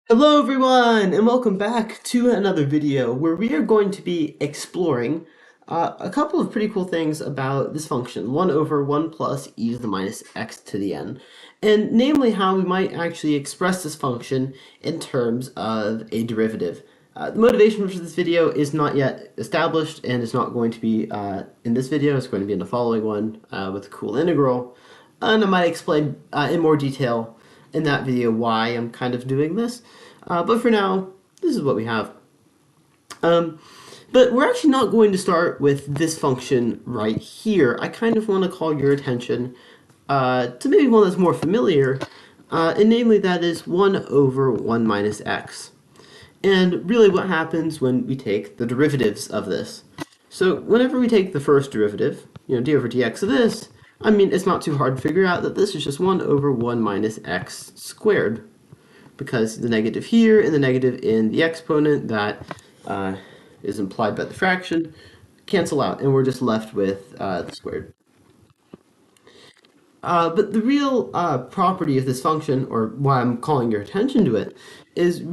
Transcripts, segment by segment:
Hello everyone, and welcome back to another video where we are going to be exploring a couple of pretty cool things about this function, 1 over 1 plus e to the minus x to the n, and namely how we might actually express this function in terms of a derivative. The motivation for this video is not yet established and is not going to be in this video. It's going to be in the following one with a cool integral, and I might explain in more detail in that video why I'm kind of doing this. But for now, this is what we have. But we're actually not going to start with this function right here. I kind of want to call your attention to maybe one that's more familiar, and namely that is 1 over 1 minus x. And really what happens when we take the derivatives of this. So whenever we take the first derivative, d over dx of this, I mean, it's not too hard to figure out that this is just 1 over 1 minus x squared, because the negative here and the negative in the exponent that is implied by the fraction cancel out, and we're just left with the squared. But the real property of this function, or why I'm calling your attention to it, is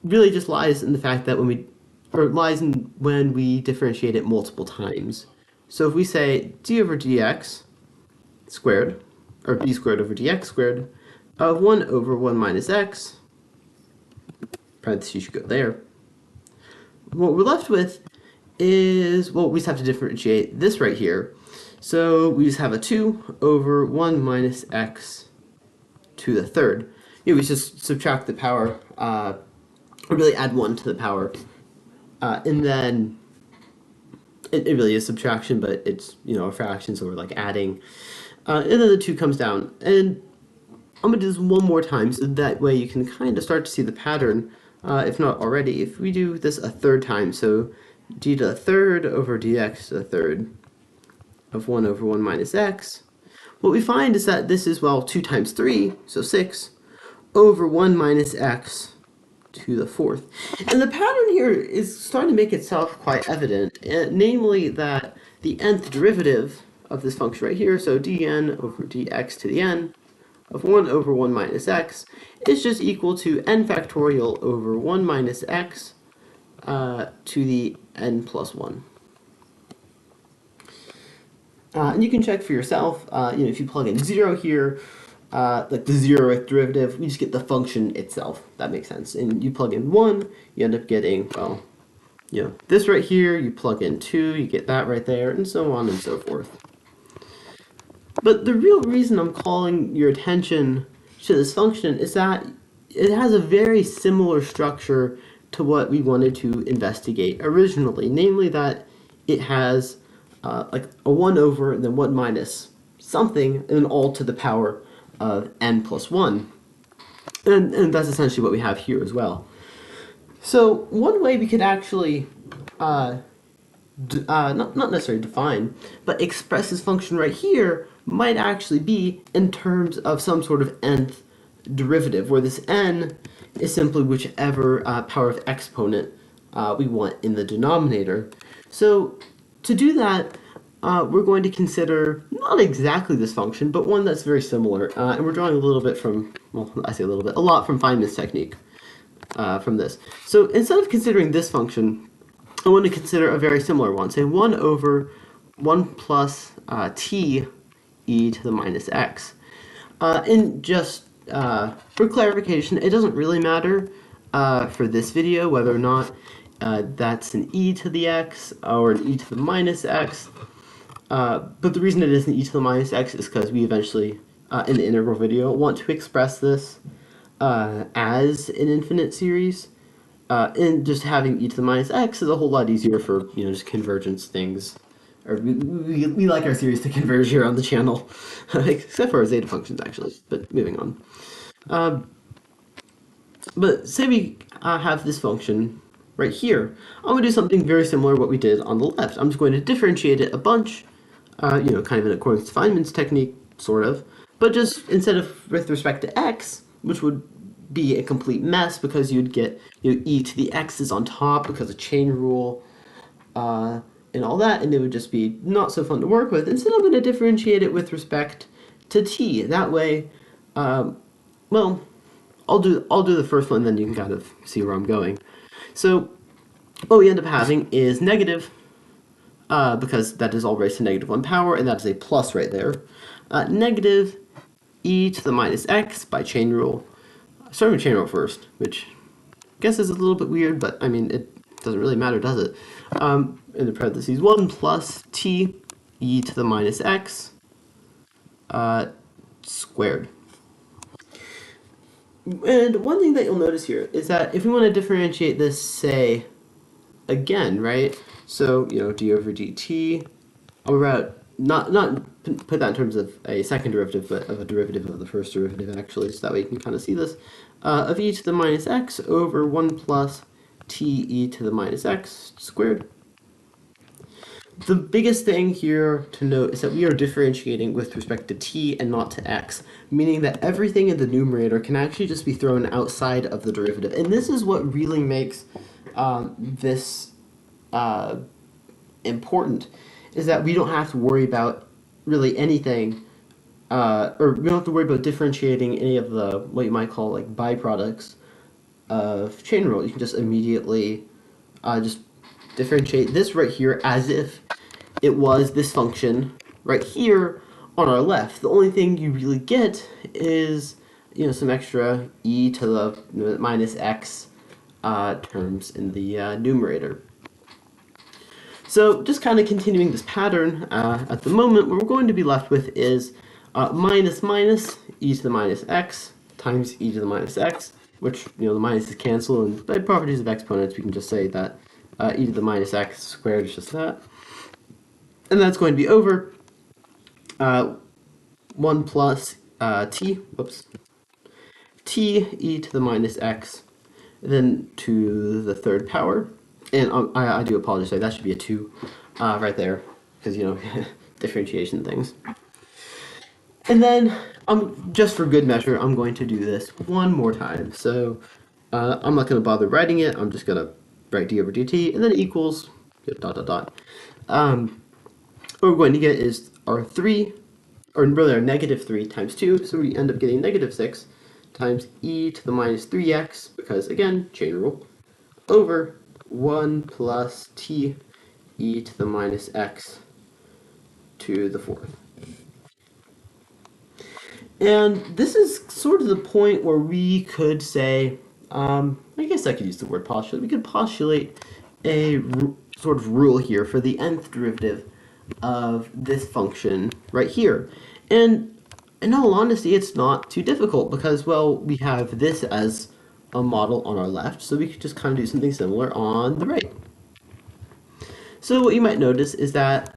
really just lies in the fact that when we differentiate it multiple times. So if we say d over dx squared, or b squared over dx squared, of 1 over 1 minus x, parentheses should go there, what we're left with is, well, we just have to differentiate this right here. So we just have a 2 over 1 minus x to the third. We just subtract the power, or really add 1 to the power, and then it really is subtraction, but it's, a fraction, so we're like adding. And then the 2 comes down. And I'm going to do this one more time, so that way you can kind of start to see the pattern, if not already. If we do this a third time, so d to the third over dx to the third of 1 over 1 minus x, what we find is that this is, well, 2 times 3, so 6, over 1 minus x to the fourth. And the pattern here is starting to make itself quite evident, namely that the nth derivative of this function right here, so dn over dx to the n of 1 over 1 minus x, is just equal to n factorial over 1 minus x to the n plus 1. And you can check for yourself, if you plug in 0 here, like the 0th derivative, we just get the function itself. That makes sense. And you plug in 1, you end up getting, well, this right here, you plug in 2, you get that right there, and so on and so forth. But the real reason I'm calling your attention to this function is that it has a very similar structure to what we wanted to investigate originally, namely that it has like a 1 over and then 1 minus something, and then all to the power of n plus 1. And that's essentially what we have here as well. So one way we could actually, not necessarily define, but express this function right here might actually be in terms of some sort of nth derivative, where this n is simply whichever power of exponent we want in the denominator. So to do that, we're going to consider not exactly this function, but one that's very similar. And we're drawing a little bit from, well, I say a little bit, a lot from Feynman's technique from this. So instead of considering this function, I want to consider a very similar one, say 1 over 1 plus t e to the minus x. And just for clarification, it doesn't really matter for this video whether or not that's an e to the x or an e to the minus x. But the reason it is an e to the minus x is because we eventually, in the integral video, want to express this as an infinite series. And just having e to the minus x is a whole lot easier for, just convergence things. Or we like our series to converge here on the channel, except for our zeta functions, actually. But moving on. But say we have this function right here. I'm going to do something very similar to what we did on the left. I'm just going to differentiate it a bunch, kind of in accordance to Feynman's technique, sort of. But just instead of with respect to x, which would be a complete mess because you'd get e to the x's on top because of chain rule, and all that, and it would just be not so fun to work with. Instead, I'm going to differentiate it with respect to t. That way, well, I'll do the first one, then you can kind of see where I'm going. So what we end up having is negative, because that is all raised to negative 1 power, and that is a plus right there. Negative e to the minus x by chain rule. Starting with chain rule first, which I guess is a little bit weird, but I mean, it doesn't really matter, does it? In the parentheses, 1 plus t e to the minus x squared. And one thing that you'll notice here is that if we want to differentiate this, say, again, right? So, d over dt, I'm about not put that in terms of a second derivative, but of a derivative of the first derivative, actually, so that way you can kind of see this, of e to the minus x over 1 plus t e to the minus x squared. The biggest thing here to note is that we are differentiating with respect to t and not to x, meaning that everything in the numerator can actually just be thrown outside of the derivative. And this is what really makes this important, is that we don't have to worry about really anything, or we don't have to worry about differentiating any of the, what you might call like byproducts of chain rule. You can just immediately just differentiate this right here as if it was this function right here on our left. The only thing you really get is some extra e to the minus x terms in the numerator. So just kind of continuing this pattern, at the moment what we're going to be left with is minus minus e to the minus x times e to the minus x, which the minuses cancel, and by properties of exponents we can just say that e to the minus x squared is just that. And that's going to be over 1 plus t e to the minus x, then to the third power. And I do apologize, that should be a 2 right there, because, differentiation things. And then, just for good measure, I'm going to do this one more time. So I'm not going to bother writing it, I'm just going to write d over dt, and then equals dot dot dot. What we're going to get is our 3, or really our negative 3 times 2, so we end up getting negative 6 times e to the minus 3x, because again, chain rule, over 1 plus t e to the minus x to the fourth. And this is sort of the point where we could say, I guess I could use the word postulate, we could postulate a sort of rule here for the nth derivative of this function right here. And in all honesty, it's not too difficult because, well, we have this as a model on our left, so we could just kind of do something similar on the right. So what you might notice is that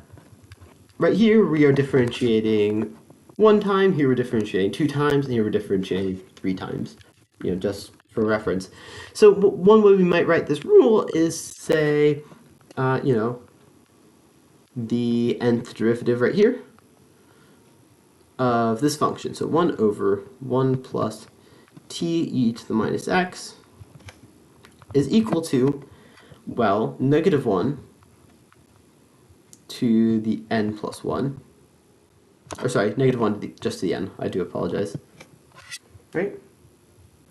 right here we are differentiating 1 time, here we're differentiating 2 times, and here we're differentiating 3 times, just for reference. So one way we might write this rule is, say, the nth derivative right here of this function. So 1 over 1 plus t e to the minus x is equal to, well, negative 1 to the n plus 1. Or sorry, negative 1 to just to the n. I do apologize. Right?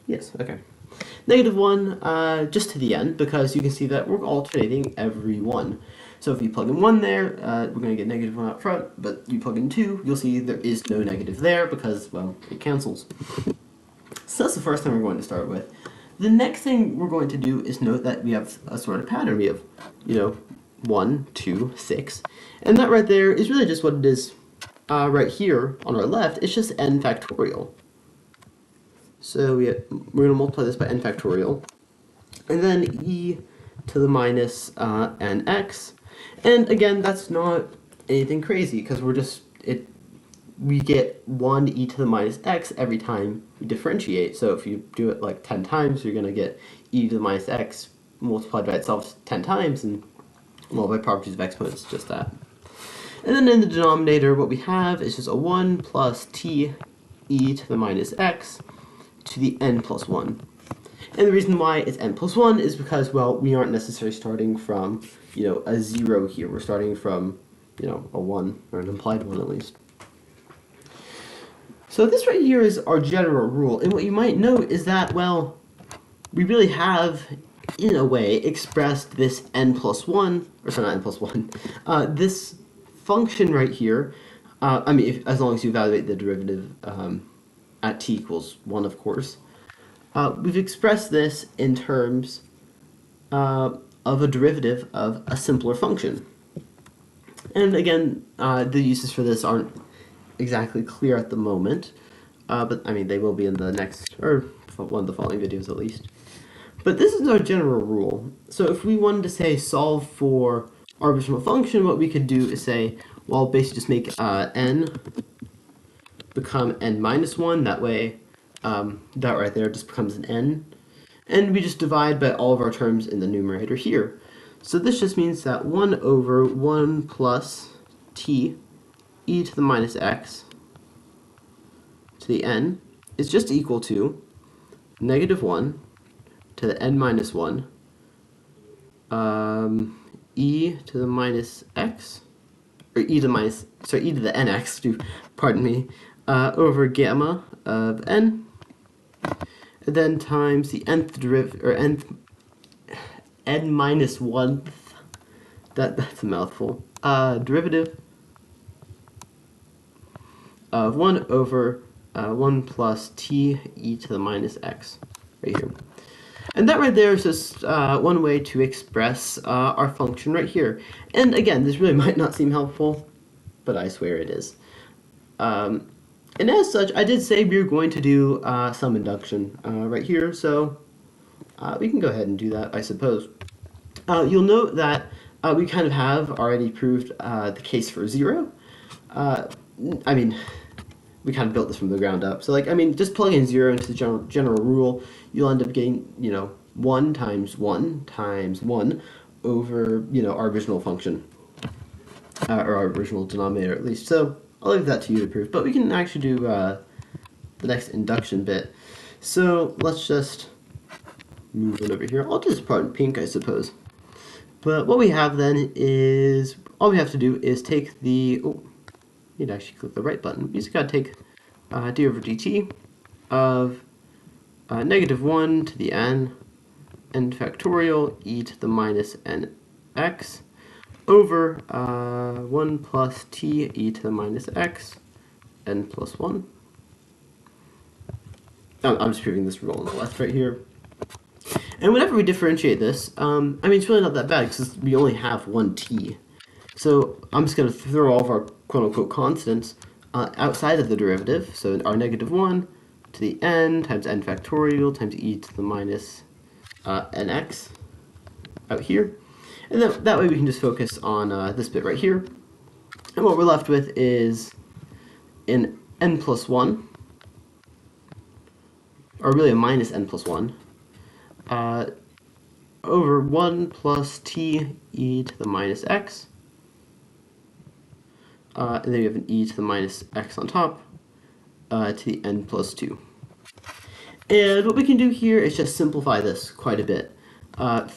Yes, okay. Negative 1 just to the n, because you can see that we're alternating every 1. So if you plug in 1 there, we're going to get negative 1 out front, but you plug in 2, you'll see there is no negative there because, well, it cancels. So that's the first thing we're going to start with. The next thing we're going to do is note that we have a sort of pattern. We have, 1, 2, 6. And that right there is really just what it is right here on our left. It's just n factorial. So we're going to multiply this by n factorial. And then e to the minus nx. And again, that's not anything crazy because we get 1 e to the minus x every time we differentiate. So if you do it like 10 times, you're going to get e to the minus x multiplied by itself 10 times, and well, by properties of exponents, just that. And then in the denominator, what we have is just a 1 plus t e to the minus x to the n plus 1. And the reason why it's n plus 1 is because, well, we aren't necessarily starting from, a 0 here. We're starting from, a 1, or an implied 1 at least. So this right here is our general rule, and what you might note is that, well, we really have, in a way, expressed this n plus 1, or sorry, not n plus 1, this function right here, I mean, as long as you evaluate the derivative at t equals 1, of course, we've expressed this in terms of a derivative of a simpler function. And again, the uses for this aren't exactly clear at the moment, but I mean, they will be in the next, or one of the following videos at least. But this is our general rule. So if we wanted to say solve for our original function, what we could do is say, well, basically just make n become n minus 1. That way, that right there just becomes an n. And we just divide by all of our terms in the numerator here. So this just means that 1 over 1 plus t e to the minus x to the n is just equal to negative 1 to the n minus 1 e to the minus x, or e to the minus, sorry, e to the nx, pardon me, over gamma of n, and then times the nth derivative, or n minus 1th, that's a mouthful, derivative of 1 over 1 plus t e to the minus x, right here. And that right there is just one way to express our function right here. And again, this really might not seem helpful, but I swear it is. And as such, I did say we were going to do some induction right here, so we can go ahead and do that, I suppose. You'll note that we kind of have already proved the case for 0. I mean, we kind of built this from the ground up. So, like, I mean, just plug in 0 into the general rule, you'll end up getting, 1 times 1 times 1 over, our original function, or our original denominator at least. So I'll leave that to you to prove. But we can actually do the next induction bit. So let's just move it over here. I'll just part in pink, I suppose. But what we have then is, all we have to do is take the, you'd actually click the right button. You just gotta take d over dt of negative 1 to the n factorial e to the minus nx over 1 plus t e to the minus x n plus 1. I'm just proving this rule on the left right here. And whenever we differentiate this, I mean, it's really not that bad because we only have one t. So I'm just going to throw all of our quote-unquote constants outside of the derivative. So our negative 1 to the n times n factorial times e to the minus nx out here. And then that way we can just focus on this bit right here. And what we're left with is an n plus 1, or really a minus n plus 1, over 1 plus t e to the minus x. And then we have an e to the minus x on top, to the n plus 2. And what we can do here is just simplify this quite a bit.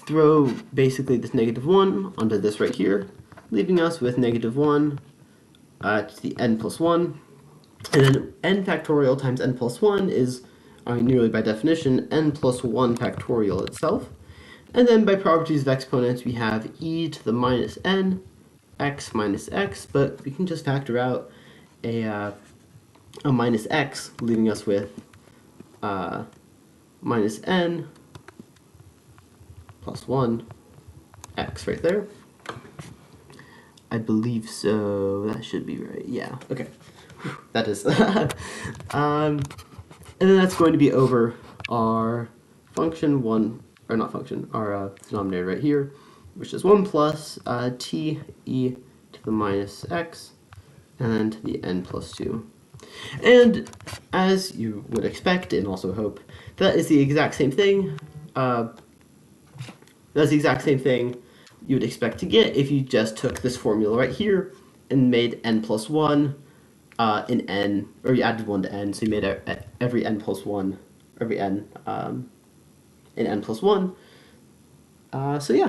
Throw basically this negative 1 onto this right here, leaving us with negative 1 to the n plus 1. And then n factorial times n plus 1 is, nearly by definition, n plus 1 factorial itself. And then by properties of exponents, we have e to the minus n, x minus x, but we can just factor out a minus x, leaving us with minus n plus 1 x right there. I believe so. That should be right. Yeah, okay. That is. And then that's going to be over our function 1, or not function, our denominator right here, which is 1 plus t e to the minus x, and then to the n plus 2. And as you would expect, and also hope, that is the exact same thing. That's the exact same thing you would expect to get if you just took this formula right here and made n plus 1 in n, or you added 1 to n, so you made every n plus 1, every n in n plus 1. So yeah,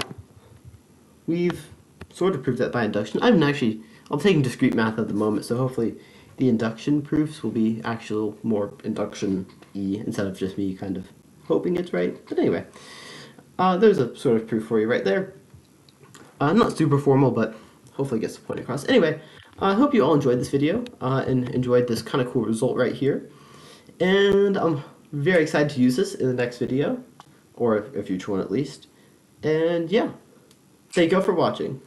we've sort of proved that by induction. I'm taking discrete math at the moment, so hopefully the induction proofs will be actual more induction-y instead of just me kind of hoping it's right. But anyway, there's a sort of proof for you right there. Not super formal, but hopefully gets the point across. Anyway, I hope you all enjoyed this video and enjoyed this kind of cool result right here. And I'm very excited to use this in the next video, or a future one at least. And yeah, thank you all for watching.